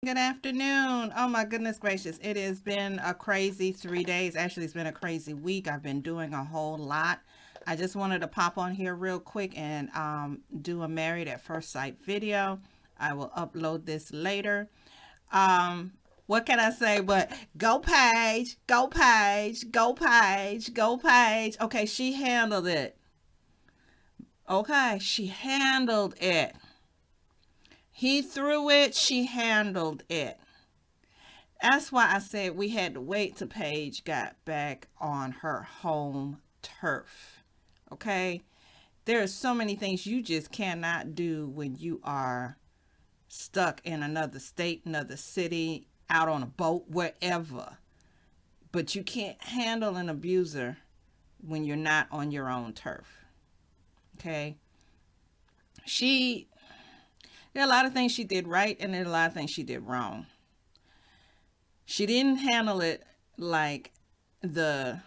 Good afternoon. Oh my goodness gracious. It has been a crazy 3 days. Actually, it's been a crazy week. I've been doing a whole lot. I just wanted to pop on here real quick and do a married at first sight video. I will upload this later. What can I say but go Paige, go Paige, go Paige, go Paige. Okay, she handled it. Okay, she handled it. He threw it, she handled it. That's why I said we had to wait till Paige got back on her home turf. Okay? There are so many things you just cannot do when you are stuck in another state, another city, out on a boat, wherever. But you can't handle an abuser when you're not on your own turf. Okay? She, there are a lot of things she did right and there are a lot of things she did wrong. She didn't handle it like the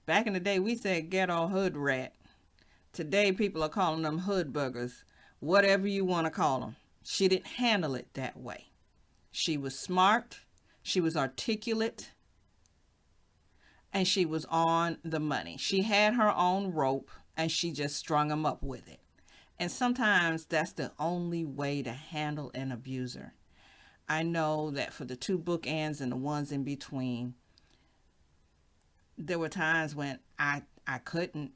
back in the day we said ghetto hood rat. Today people are calling them hood buggers, whatever you want to call them. She didn't handle it that way. She was smart, she was articulate, and she was on the money. She had her own rope and she just strung him up with it. And sometimes that's the only way to handle an abuser. I know that for the two bookends and the ones in between, there were times when I couldn't.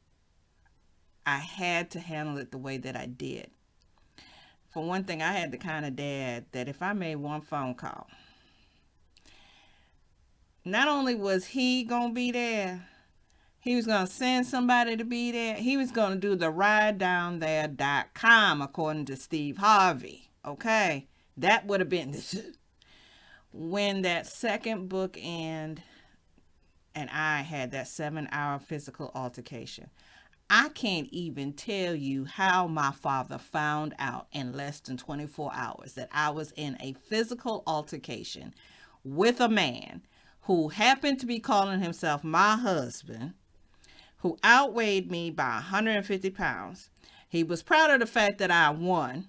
I had to handle it the way that I did. For one thing, I had the kind of dad that if I made one phone call, not only was he going to be there, he was going to send somebody to be there. He was going to do the ridedownThere.com according to Steve Harvey. Okay? That would have been when that second bookend and I had that 7-hour physical altercation. I can't even tell you how my father found out in less than 24 hours that I was in a physical altercation with a man who happened to be calling himself my husband, who outweighed me by 150 pounds. He was proud of the fact that I won,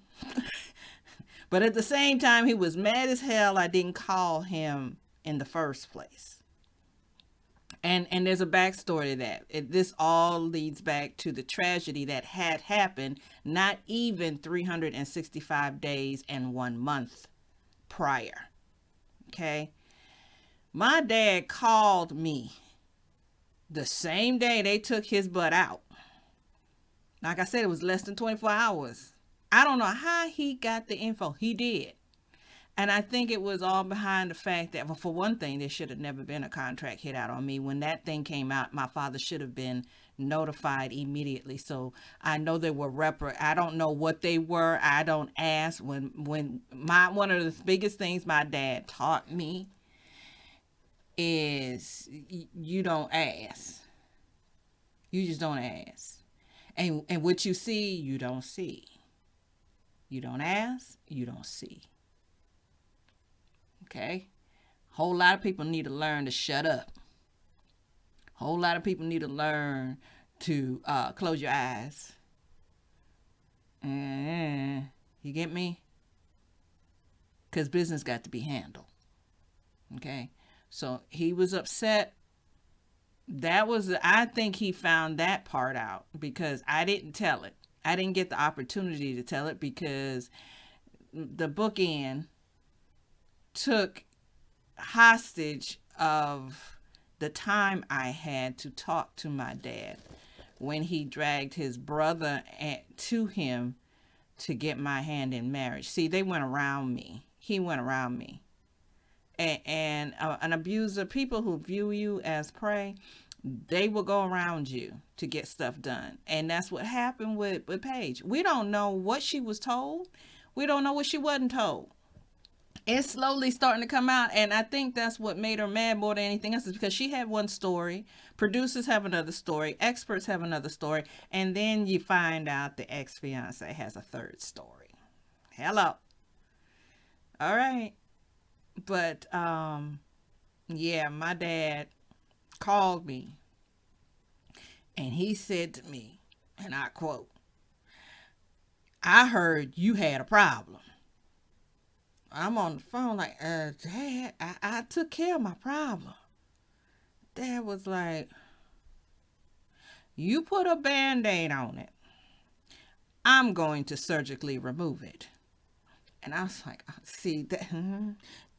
but at the same time, he was mad as hell I didn't call him in the first place. And there's a backstory to that. This all leads back to the tragedy that had happened not even 365 days and 1 month prior. Okay. My dad called me the same day they took his butt out. Like I said, it was less than 24 hours. I don't know how he got the info. He did. And I think it was all behind the fact that, well, for one thing, there should have never been a contract hit out on me. When that thing came out, my father should have been notified immediately. So I know there were I don't know what they were. I don't ask. When one of the biggest things my dad taught me is you don't ask. You just don't ask. And what you see, you don't see. You don't ask, you don't see. Okay? Whole lot of people need to learn to shut up. Whole lot of people need to learn to close your eyes. You get me? Because business got to be handled. Okay? So he was upset. I think he found that part out because I didn't tell it. I didn't get the opportunity to tell it because the bookend took hostage of the time I had to talk to my dad when he dragged his brother to him to get my hand in marriage. See, they went around me. He went around me. And an abuser, people who view you as prey, they will go around you to get stuff done. And that's what happened with Paige. We don't know what she was told. We don't know what she wasn't told. It's slowly starting to come out, and I think that's what made her mad more than anything else, is because she had one story, producers have another story, experts have another story, and then you find out the ex-fiance has a third story. Hello. All right. But yeah, my dad called me and he said to me, and I quote, "I heard you had a problem." I'm on the phone like, Dad, I took care of my problem. Dad was like, you put a band-aid on it. I'm going to surgically remove it. And I was like, see,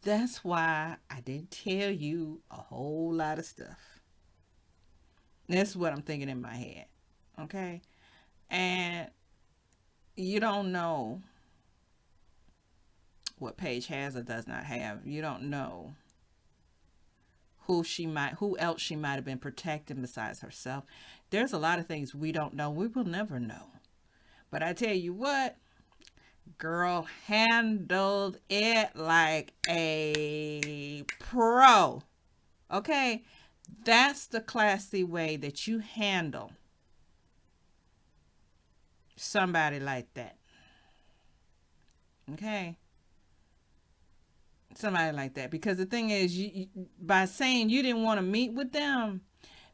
that's why I didn't tell you a whole lot of stuff. That's what I'm thinking in my head. Okay. And you don't know what Paige has or does not have. You don't know who else she might have been protecting besides herself. There's a lot of things we don't know. We will never know. But I tell you what, girl handled it like a pro. Okay? That's the classy way that you handle somebody like that. Okay? Somebody like that. Because the thing is, by saying you didn't want to meet with them,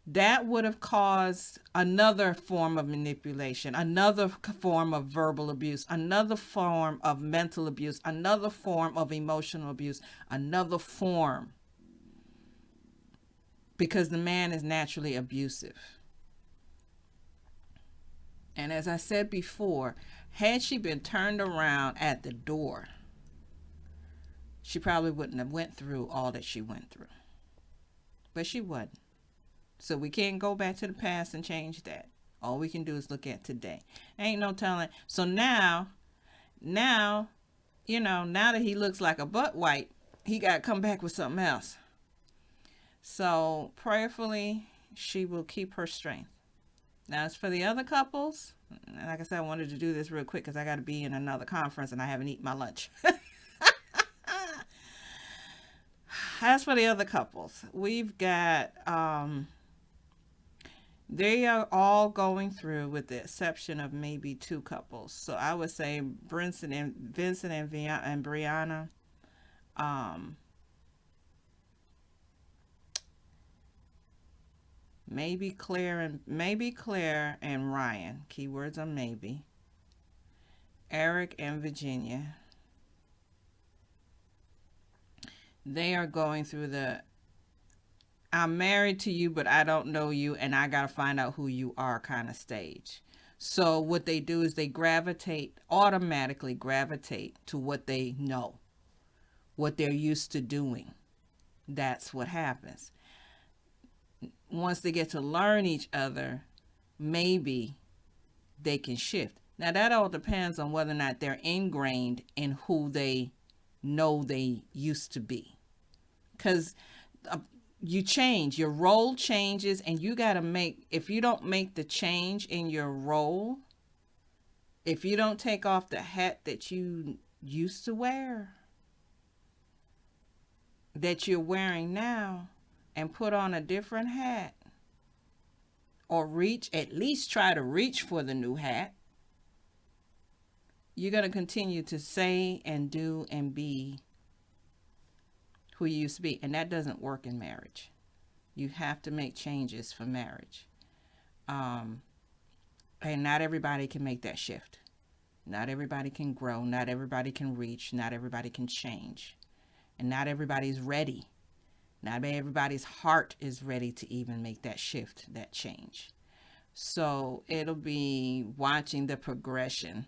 that would have caused another form of manipulation, another form of verbal abuse, another form of mental abuse, another form of emotional abuse, another form, because the man is naturally abusive. And as I said before, had she been turned around at the door, she probably wouldn't have went through all that she went through. But she wasn't. So we can't go back to the past and change that. All we can do is look at today. Ain't no telling. So now, now that he looks like a butt wipe, he got to come back with something else. So prayerfully, she will keep her strength. Now, as for the other couples, like I said, I wanted to do this real quick because I got to be in another conference and I haven't eaten my lunch. As for the other couples, we've got they are all going through, with the exception of maybe two couples. So I would say Vincent and Brianna. Maybe Claire and Ryan. Keywords are maybe. Eric and Virginia. They are going through the I'm married to you, but I don't know you, and I got to find out who you are kind of stage. So what they do is they automatically gravitate to what they know, what they're used to doing. That's what happens. Once they get to learn each other, maybe they can shift. Now, that all depends on whether or not they're ingrained in who they know they used to be. Because you change, your role changes, and you got to if you don't make the change in your role, if you don't take off the hat that you used to wear, that you're wearing now, and put on a different hat, or at least try to reach for the new hat, you're going to continue to say and do and be who you used to be. And that doesn't work in marriage. You have to make changes for marriage. And not everybody can make that shift. Not everybody can grow. Not everybody can reach. Not everybody can change. And not everybody's ready. Not everybody's heart is ready to even make that shift, that change. So it'll be watching the progression.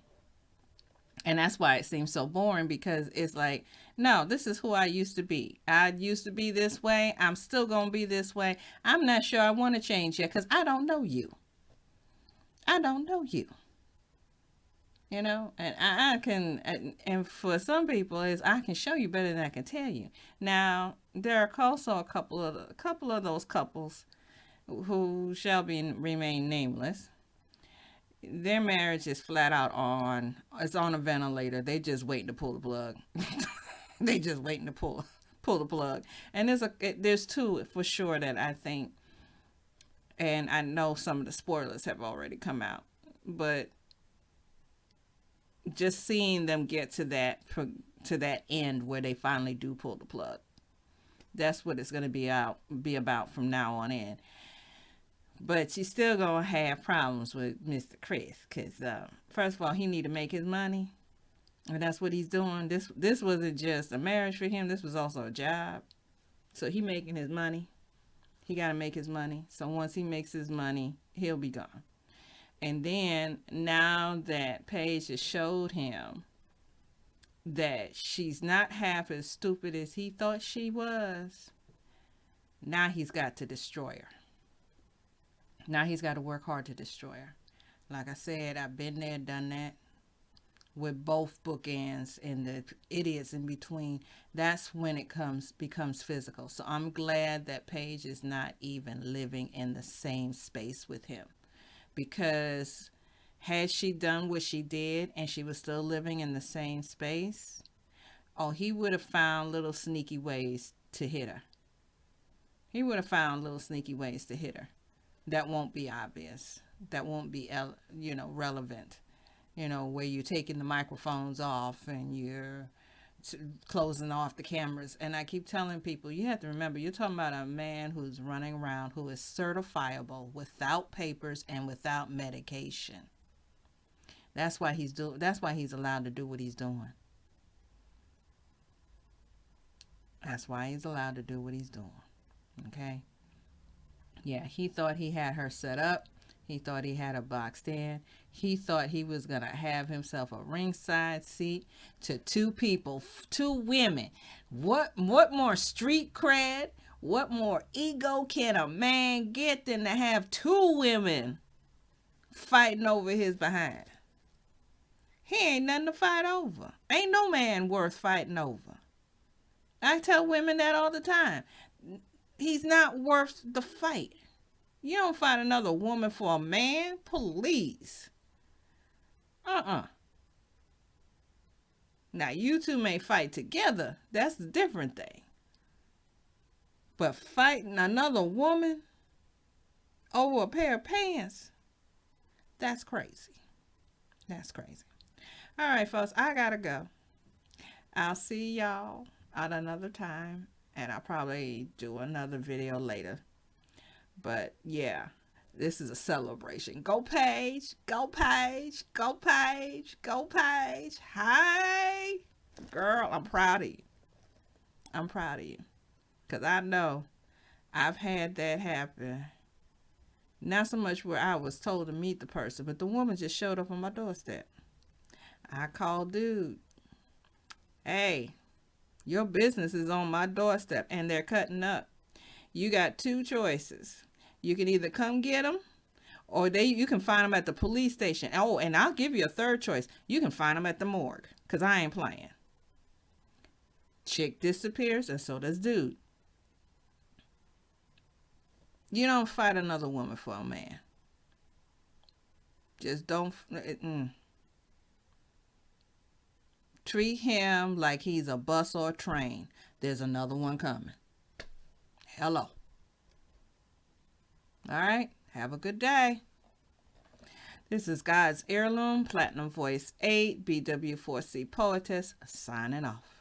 And that's why it seems so boring, because it's like, no, this is who I used to be. I used to be this way. I'm still going to be this way. I'm not sure I want to change yet because I don't know you. I don't know you. You know, and I can, and for some people, is I can show you better than I can tell you. Now, there are also a couple of those couples who shall remain nameless. Their marriage is flat out it's on a ventilator. They just waiting to pull the plug. They just waiting to pull the plug. And there's two for sure that I think, and I know some of the spoilers have already come out, but just seeing them get to that end where they finally do pull the plug, that's what it's going to be about from now on in. But she's still going to have problems with Mr. Chris because, first of all, he need to make his money. And that's what he's doing. This wasn't just a marriage for him. This was also a job. So he making his money. He got to make his money. So once he makes his money, he'll be gone. And then now that Paige has showed him that she's not half as stupid as he thought she was, now he's got to destroy her. Now he's got to work hard to destroy her. Like I said, I've been there, done that with both bookends and the idiots in between. That's when it becomes physical. So I'm glad that Paige is not even living in the same space with him, because had she done what she did and she was still living in the same space, oh, he would have found little sneaky ways to hit her. He would have found little sneaky ways to hit her that won't be obvious, that won't be relevant, where you're taking the microphones off and you're closing off the cameras. And I keep telling people, you have to remember, you're talking about a man who's running around, who is certifiable without papers and without medication. That's why he's allowed to do what he's doing. That's why he's allowed to do what he's doing. Okay? Yeah, he thought he had her set up. He thought he had her boxed in. He thought he was going to have himself a ringside seat to two people, two women. What more street cred, what more ego can a man get than to have two women fighting over his behind? He ain't nothing to fight over. Ain't no man worth fighting over. I tell women that all the time. He's not worth the fight. You don't fight another woman for a man, please. Now, you two may fight together. That's a different thing. But fighting another woman over a pair of pants, that's crazy. That's crazy. All right, folks, I gotta go. I'll see y'all at another time, and I'll probably do another video later. But yeah, this is a celebration. Go Paige, go Paige, go Paige, go Paige. Hi, girl, I'm proud of you. I'm proud of you. Because I know I've had that happen. Not so much where I was told to meet the person, but the woman just showed up on my doorstep. I called dude. Hey, your business is on my doorstep and they're cutting up. You got two choices. You can either come get them, or you can find them at the police station. Oh, and I'll give you a third choice. You can find them at the morgue, because I ain't playing. Chick disappears, and so does dude. You don't fight another woman for a man. Just don't. Treat him like he's a bus or a train. There's another one coming. Hello. All right. Have a good day. This is God's Heirloom, Platinum Voice 8, BW4C Poetess, signing off.